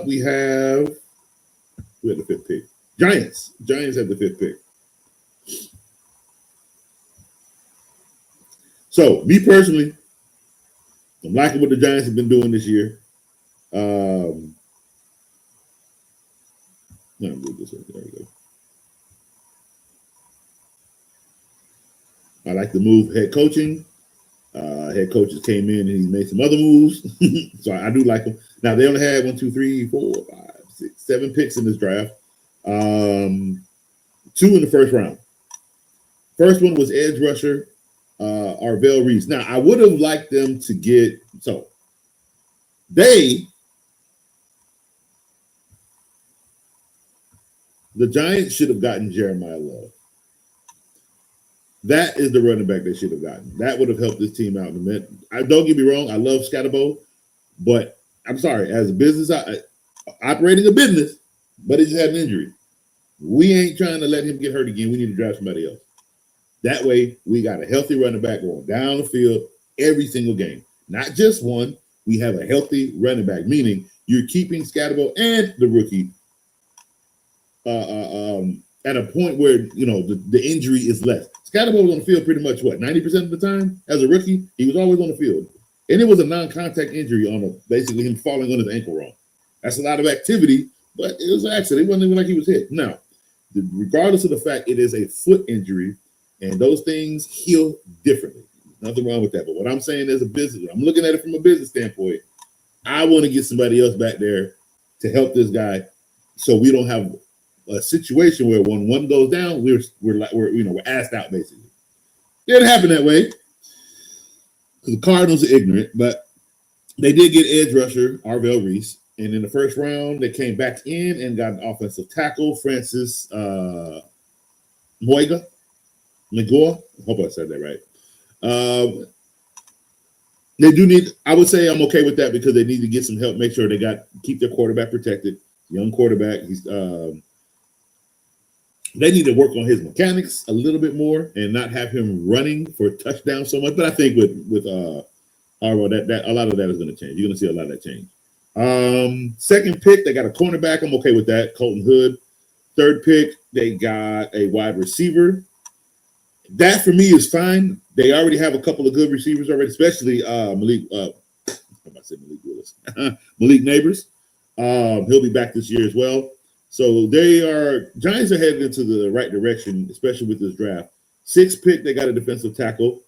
we have the fifth pick. Giants. Giants have the fifth pick. So, me personally, I'm liking what the Giants have been doing this year. No, I'm good this way. There we go. I like the move head coaching. Head coaches came in and he made some other moves. So I do like them. Now, they only had 1, 2, 3, 4, 5, 6, 7 picks in this draft. 2 in the first round. First one was edge rusher, R2L Show. Now, I would have liked them to get, so the Giants should have gotten Jeremiah Love. That is the running back they should have gotten. That would have helped this team out in a minute. Don't get me wrong, I love Scatterbo, but I'm sorry, as a business, operating a business, but he just had an injury. We ain't trying to let him get hurt again. We need to draft somebody else. That way, we got a healthy running back going down the field every single game. Not just one. We have a healthy running back, meaning you're keeping Scatterbo and the rookie at a point where, the injury is less. Scatterbo was on the field pretty much, 90% of the time? As a rookie, he was always on the field. And it was a non-contact injury on basically him falling on his ankle wrong. That's a lot of activity, but it was an accident. It wasn't even like he was hit. Now, regardless of the fact it is a foot injury, and those things heal differently. Nothing wrong with that. But what I'm saying as a business, I'm looking at it from a business standpoint. I want to get somebody else back there to help this guy so we don't have a situation where when one goes down, we're asked out basically. It didn't happen that way because the Cardinals are ignorant, but they did get edge rusher R2L Show, and in the first round they came back in and got an offensive tackle, Francis Moiga. Legore, I hope I said that right. They do need, I would say I'm okay with that because they need to get some help, make sure they keep their quarterback protected. Young quarterback. They need to work on his mechanics a little bit more and not have him running for touchdowns so much. But I think with Arvo, that a lot of that is going to change. You're going to see a lot of that change. Second pick, they got a cornerback. I'm okay with that. Colton Hood. Third pick, they got a wide receiver. That for me is fine. They already have a couple of good receivers already, especially Malik Willis, Malik Neighbors. He'll be back this year as well. So Giants are headed into the right direction, especially with this draft. Sixth pick, they got a defensive tackle,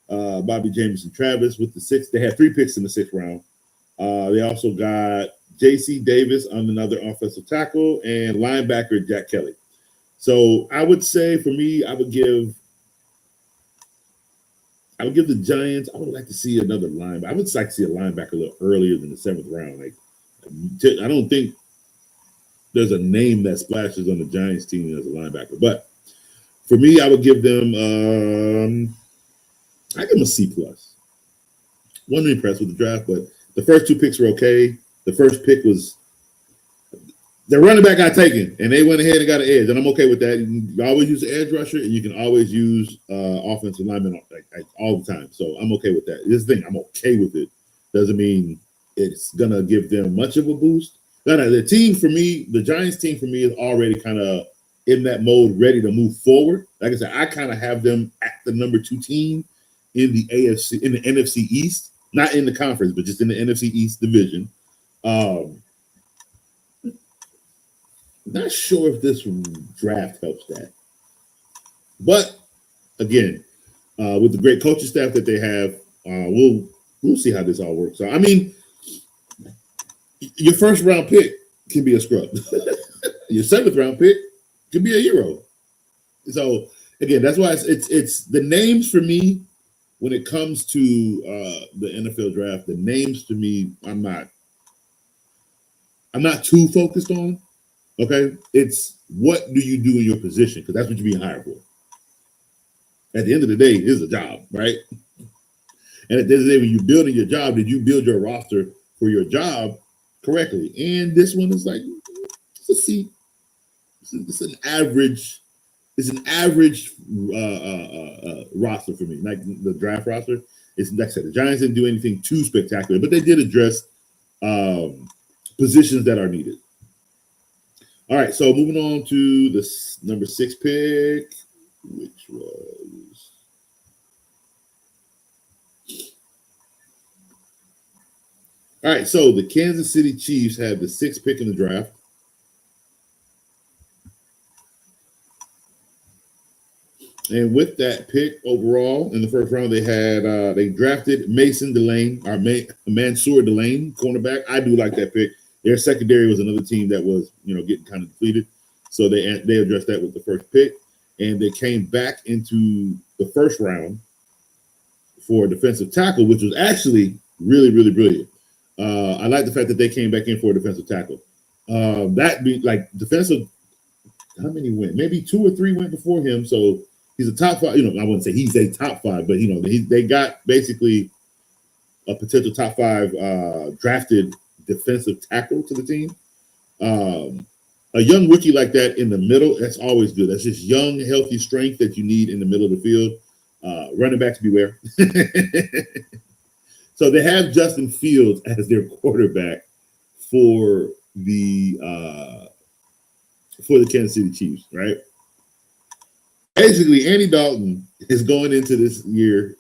Bobby Jameson Travis. With the sixth, they had 3 picks in the 6th round. They also got J.C. Davis on another offensive tackle and linebacker Jack Kelly. So I would say for me, I would give the Giants. I would like to see another linebacker. I would like to see a linebacker a little earlier than the 7th round. I don't think there's a name that splashes on the Giants team as a linebacker. But for me, I would give them. I give them a C+. Wasn't impressed with the draft, but the first 2 picks were okay. The first pick was the running back got taken, and they went ahead and got an edge, and I'm okay with that. You can always use the edge rusher, and you can always use offensive linemen all the time. So I'm okay with that. This thing, I'm okay with it. Doesn't mean it's gonna give them much of a boost. No, the team for me, the Giants team for me is already kind of in that mode, ready to move forward. Like I said, I kind of have them at the number 2 team in the AFC, in the NFC East, not in the conference, but just in the NFC East division. Not sure if this draft helps that. But again, with the great coaching staff that they have, we'll see how this all works out. I mean, your first round pick can be a scrub. Your 7th round pick can be a hero. So again, that's why it's the names for me when it comes to the NFL draft. The names to me, I'm not too focused on. Okay, it's what do you do in your position, because that's what you're being hired for. At the end of the day, it's a job, right? And at the end of the day, when you're building your job, did you build your roster for your job correctly? And this one is like, let's see, it's an average. It's an average roster for me. Like the draft roster, it's like I said, the Giants didn't do anything too spectacular, but they did address positions that are needed. All right, so moving on to the number 6 pick, which was all right. So the Kansas City Chiefs had the 6th pick in the draft. And with that pick overall in the first round, they drafted Mason Delane, Mansour Delane, cornerback. I do like that pick. Their secondary was another team that was, getting kind of depleted. So they addressed that with the first pick. And they came back into the first round for a defensive tackle, which was actually really, really brilliant. I like the fact that they came back in for a defensive tackle. That be like defensive, how many went? Maybe 2 or 3 went before him. So he's a top 5. I wouldn't say he's a top 5, but they got basically a potential top 5 drafted defensive tackle to the team. A young rookie like that in the middle, that's always good. That's just young, healthy strength that you need in the middle of the field. Running backs beware. So they have Justin Fields as their quarterback for the Kansas City Chiefs, right? Basically, Andy Dalton is going into this year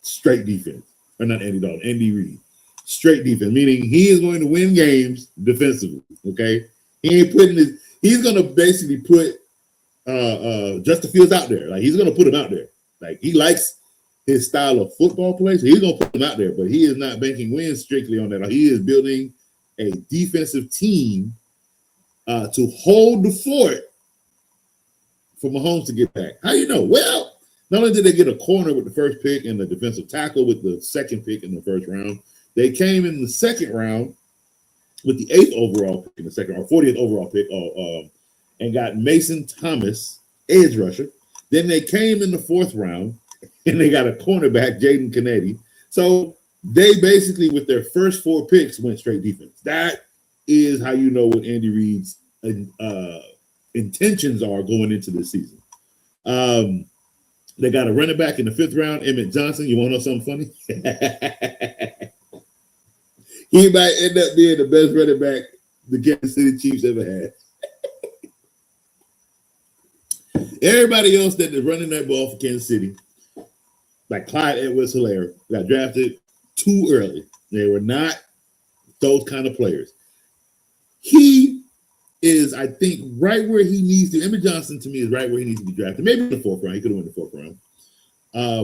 straight defense. Or not Andy Dalton, Andy Reid. Straight defense, meaning he is going to win games defensively, okay? He's going to basically put Justin Fields out there. Like, he's going to put him out there. Like, he likes his style of football play, so he's going to put him out there, but he is not banking wins strictly on that. He is building a defensive team to hold the fort for Mahomes to get back. How do you know? Well, not only did they get a corner with the first pick and the defensive tackle with the 2nd pick in the first round, they came in the 2nd round with the 8th overall pick in the 2nd round, 40th overall pick, and got Mason Thomas, edge rusher. Then they came in the 4th round, and they got a cornerback, Jaden Kennedy. So they basically, with their first 4 picks, went straight defense. That is how you know what Andy Reid's intentions are going into this season. They got a running back in the 5th round, Emmett Johnson. You want to know something funny? He might end up being the best running back the Kansas City Chiefs ever had. Everybody else that is running that ball for Kansas City, like Clyde Edwards-Helaire, got drafted too early. They were not those kind of players. He is, I think, right where he needs to. Emmett Johnson, to me, is right where he needs to be drafted. Maybe in the 4th round. He could have won the 4th round.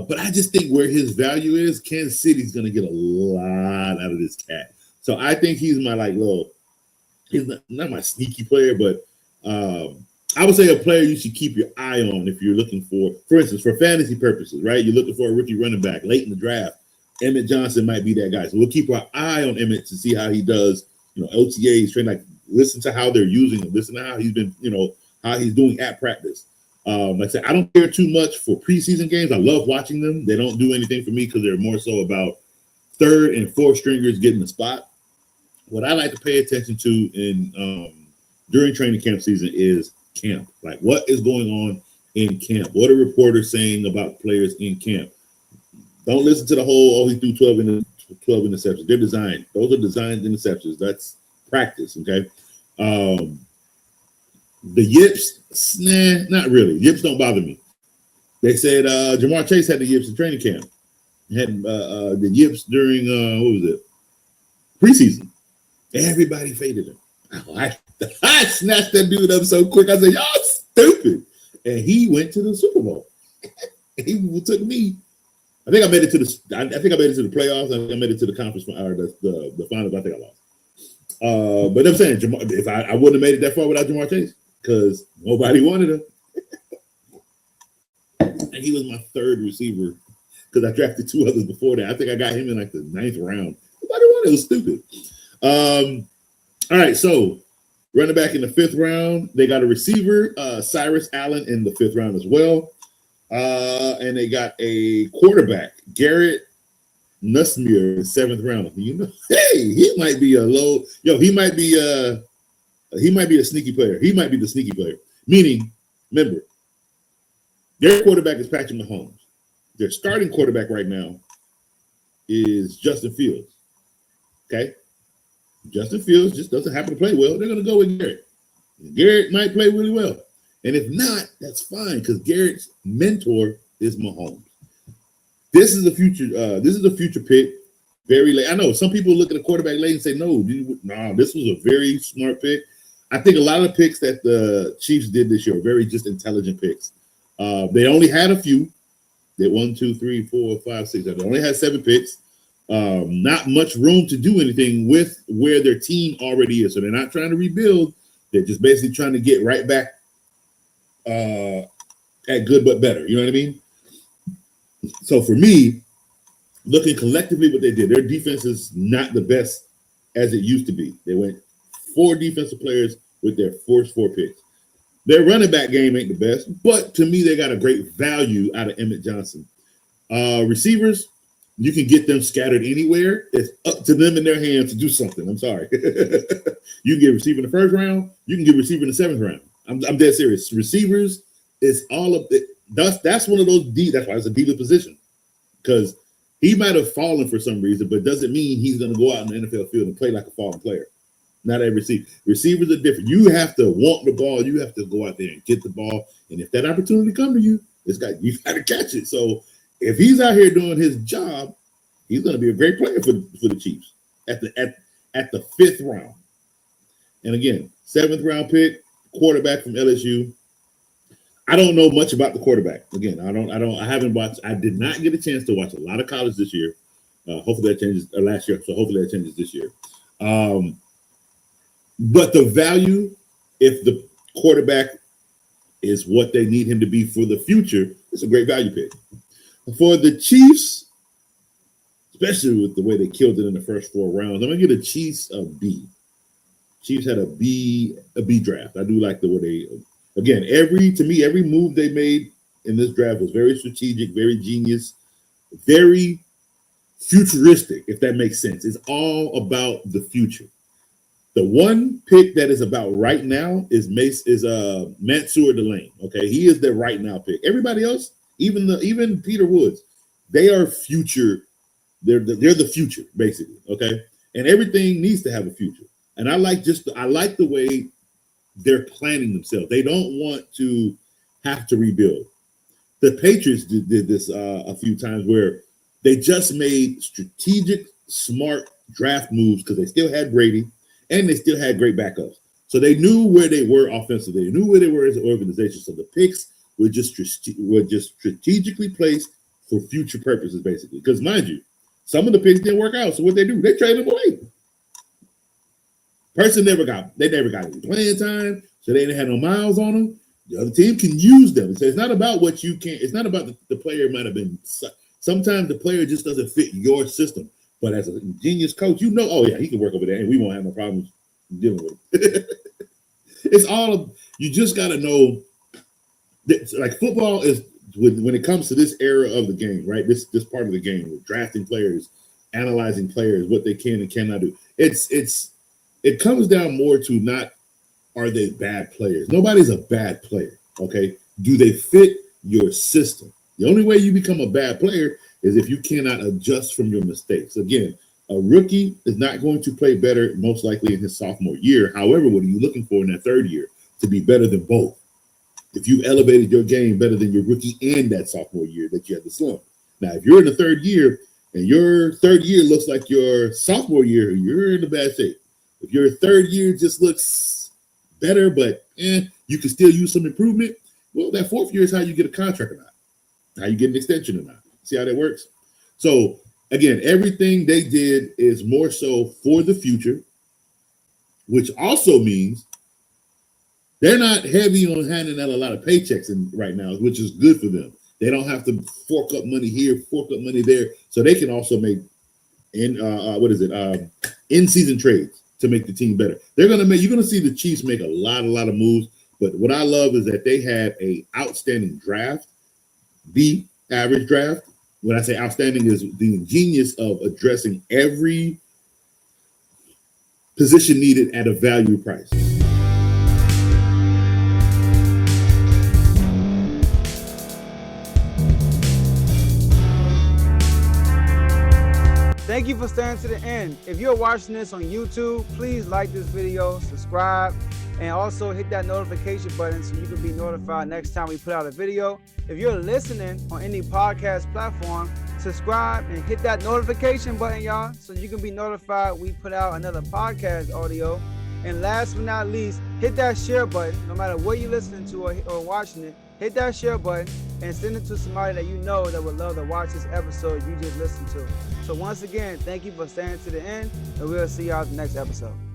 But I just think where his value is, Kansas City's going to get a lot out of this cat. So I think he's my he's not my sneaky player, but I would say a player you should keep your eye on if you're looking for instance, for fantasy purposes, right? You're looking for a rookie running back late in the draft. Emmett Johnson might be that guy. So we'll keep our eye on Emmett to see how he does, OTAs, train, listen to how they're using him, listen to how he's been, how he's doing at practice. Like I said, I don't care too much for preseason games. I love watching them. They don't do anything for me because they're more so about 3rd and 4th stringers getting the spot. What I like to pay attention to during training camp season is camp. Like, what is going on in camp? What are reporters saying about players in camp? Don't listen to the whole, he threw 12 interceptions. They're designed. Those are designed interceptions. That's practice, okay? The yips, not really. Yips don't bother me. They said Jamar Chase had the yips in training camp. Had the yips during, preseason. Everybody faded him. I snatched that dude up so quick. I said, y'all stupid. And he went to the Super Bowl. He took me. I think I made it to the playoffs. I think I made it to the conference or the finals. I think I lost. But I'm saying, if I wouldn't have made it that far without Jamar Chase, because nobody wanted him. And he was my 3rd receiver because I drafted 2 others before that. I think I got him in the 9th round. Nobody wanted it. It was stupid. All right, so running back in the 5th round, they got a receiver, Cyrus Allen, in the 5th round as well. And they got a quarterback, Garrett Nussmeier, in the 7th round. Hey, he might be he might be a sneaky player. He might be the sneaky player. Meaning, remember, their quarterback is Patrick Mahomes. Their starting quarterback right now is Justin Fields. Okay? Justin Fields just doesn't happen to play well, they're going to go with Garrett. Garrett might play really well. And if not, that's fine, because Garrett's mentor is Mahomes. This is a future pick. Very late. I know some people look at a quarterback late and say, no, this was a very smart pick. I think a lot of the picks that the Chiefs did this year are very just intelligent picks. They only had a few. They 1, 2, 3, 4, 5, 6. They only had 7 picks. Not much room to do anything with where their team already is. So they're not trying to rebuild. They're just basically trying to get right back at good but better. You know what I mean? So for me, looking collectively what they did, their defense is not the best as it used to be. They went 4 defensive players with their first 4 picks. Their running back game ain't the best, but to me, they got a great value out of Emmett Johnson. Receivers, you can get them scattered anywhere. It's up to them in their hands to do something. I'm sorry. You can get a receiver in the first round. You can get a receiver in the 7th round. I'm dead serious. Receivers, it's all of it. That's one of those deep. That's why it's a diva position, because he might have fallen for some reason, but doesn't mean he's going to go out in the NFL field and play like a fallen player. Not every receiver. Receivers are different. You have to want the ball. You have to go out there and get the ball. And if that opportunity comes to you, you got to catch it. So if he's out here doing his job, he's going to be a great player for the Chiefs at the 5th round. And again, 7th round pick, quarterback from LSU. I don't know much about the quarterback. Again, I haven't watched. I did not get a chance to watch a lot of college this year. Hopefully that changes last year. So hopefully that changes this year. But the value, if the quarterback is what they need him to be for the future, it's a great value pick. For the Chiefs, especially with the way they killed it in the first 4 rounds, I'm gonna give the Chiefs a B. Chiefs had a B draft. I do like the way they, again, every move they made in this draft was very strategic, very genius, very futuristic, if that makes sense. It's all about the future. The one pick that is about right now is Mansour Delane. Okay, he is the right now pick. Everybody else, even Peter Woods, they are future. They're the future, basically. Okay, and everything needs to have a future. And I like the way they're planning themselves. They don't want to have to rebuild. The Patriots did this a few times where they just made strategic, smart draft moves because they still had Brady. And they still had great backups. So they knew where they were offensively. They knew where they were as an organization. So the picks were just strategically placed for future purposes, basically. Because mind you, some of the picks didn't work out. So what they do? They traded them away. Person never got any playing time, so they didn't have no miles on them. The other team can use them. So it's not about what you can. It's not about the player might have been. Sometimes the player just doesn't fit your system. But as a genius coach, oh yeah, he can work over there, and we won't have no problems dealing with him. It's all you just got to know. That, like football is when it comes to this era of the game, right? This part of the game, with drafting players, analyzing players, what they can and cannot do. It comes down more to not are they bad players. Nobody's a bad player. Okay, do they fit your system? The only way you become a bad player is if you cannot adjust from your mistakes. Again, a rookie is not going to play better, most likely in his sophomore year. However, what are you looking for in that 3rd year? To be better than both. If you elevated your game better than your rookie and that sophomore year that you had the slump. Now, if you're in the 3rd year and your 3rd year looks like your sophomore year, you're in a bad shape. If your 3rd year just looks better, but you can still use some improvement, well, that 4th year is how you get a contract or not, how you get an extension or not. See how that works? So, again, everything they did is more so for the future, which also means they're not heavy on handing out a lot of paychecks right now, which is good for them. They don't have to fork up money here, fork up money there, so they can also make in-season trades to make the team better. You're going to see the Chiefs make a lot of moves, but what I love is that they had a outstanding draft, the average draft. When I say outstanding is the genius of addressing every position needed at a value price. Thank you for staying to the end. If you're watching this on YouTube, please like this video, subscribe, and also hit that notification button so you can be notified next time we put out a video. If you're listening on any podcast platform, subscribe and hit that notification button, y'all, so you can be notified we put out another podcast audio. And last but not least, hit that share button. No matter what you're listening to or watching it, hit that share button and send it to somebody that you know that would love to watch this episode you just listened to. So once again, thank you for staying to the end, and we'll see y'all in the next episode.